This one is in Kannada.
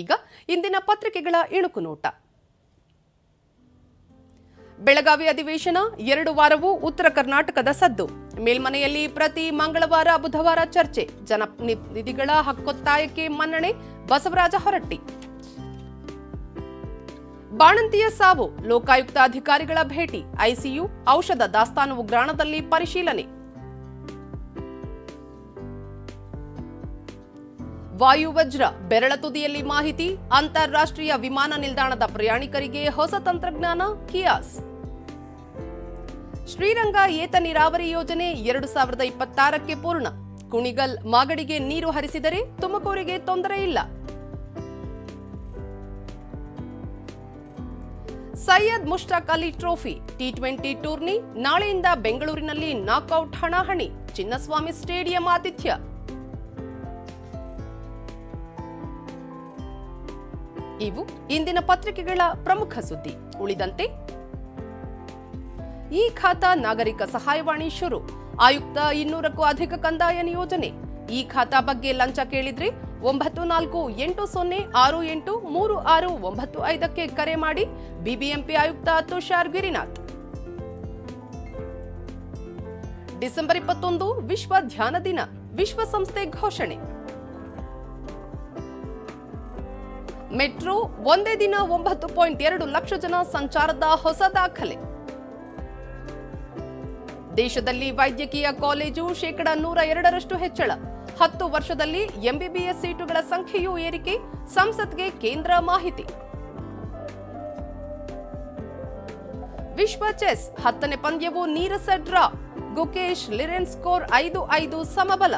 ಈಗ ಇಂದಿನ ಪತ್ರಿಕೆಗಳ ಇಣುಕು ನೋಟ. ಬೆಳಗಾವಿ ಅಧಿವೇಶನ 2 ವಾರವೂ ಉತ್ತರ ಕರ್ನಾಟಕದ ಸದ್ದು. ಮೇಲ್ಮನೆಯಲ್ಲಿ ಪ್ರತಿ ಮಂಗಳವಾರ ಬುಧವಾರ ಚರ್ಚೆ. ಜನನಿಧಿಗಳ ಹಕ್ಕೊತ್ತಾಯಕ್ಕೆ ಮನ್ನಣೆ. ಬಸವರಾಜ ಹೊರಟ್ಟಿ. ಬಾಣಂತಿಯ ಸಾವು, ಲೋಕಾಯುಕ್ತ ಅಧಿಕಾರಿಗಳ ಭೇಟಿ. ಐಸಿಯು ಔಷಧ ದಾಸ್ತಾನು ಉಗ್ರಾಣದಲ್ಲಿ ಪರಿಶೀಲನೆ. ವಾಯುವಜ್ರ, ಬೆರಳ ತುದಿಯಲ್ಲಿ ಮಾಹಿತಿ. ಅಂತಾರಾಷ್ಟ್ರೀಯ ವಿಮಾನ ನಿಲ್ದಾಣದ ಪ್ರಯಾಣಿಕರಿಗೆ ಹೊಸ ತಂತ್ರಜ್ಞಾನ ಕಿಯಾಸ್. ಶ್ರೀರಂಗ ಏತ ನೀರಾವರಿ ಯೋಜನೆ 2026ಕ್ಕೆ ಪೂರ್ಣ. ಕುಣಿಗಲ್ ಮಾಗಡಿಗೆ ನೀರು ಹರಿಸಿದರೆ ತುಮಕೂರಿಗೆ ತೊಂದರೆ ಇಲ್ಲ. Syed Mushtaq Ali trophy T20 tourney ನಾಳೆಯಿಂದ ಬೆಂಗಳೂರಿನಲ್ಲಿ ನಾಕ್ಔಟ್ ಹಣಾಹಣಿ. ಚಿನ್ನಸ್ವಾಮಿ ಸ್ಟೇಡಿಯಂ ಆತಿಥ್ಯ. ಇವು ಇಂದಿನ ಪತ್ರಿಕೆಗಳ ಪ್ರಮುಖ ಸುದ್ದಿ. ಉಳಿದಂತೆ ಈ ಖಾತಾ ನಾಗರಿಕ ಸಹಾಯವಾಣಿ ಶುರು. ಆಯುಕ್ತ 200ಕ್ಕೂ ಅಧಿಕ ಕಂದಾಯ ನಿಯೋಜನೆ. ಈ ಖಾತಾ ಬಗ್ಗೆ ಲಂಚ ಕೇಳಿದ್ರೆ 9480683695ಕ್ಕೆ ಕರೆ ಮಾಡಿ. ಬಿಬಿಎಂಪಿ ಆಯುಕ್ತ ತುಷಾರ್ ಗಿರಿನಾಥ್. ಡಿಸೆಂಬರ್ 21 ವಿಶ್ವ ಧ್ಯಾನ ದಿನ. ವಿಶ್ವಸಂಸ್ಥೆ ಘೋಷಣೆ. ಮೆಟ್ರೋ ಒಂದೇ ದಿನ 9.2 ಲಕ್ಷ ಜನ ಸಂಚಾರದ ಹೊಸ ದಾಖಲೆ. ದೇಶದಲ್ಲಿ ವೈದ್ಯಕೀಯ ಕಾಲೇಜು 102% ಹೆಚ್ಚಳ. 10 ವರ್ಷದಲ್ಲಿ ಎಂಬಿಬಿಎಸ್ ಸೀಟುಗಳ ಸಂಖ್ಯೆಯೂ ಏರಿಕೆ. ಸಂಸತ್ಗೆ ಕೇಂದ್ರ ಮಾಹಿತಿ. ವಿಶ್ವ ಚೆಸ್ 10ನೇ ಪಂದ್ಯವು ನೀರಸ ಡ್ರಾ. ಗುಕೇಶ್ ಲಿರೆನ್ ಸ್ಕೋರ್ 5-5 ಸಮಬಲ.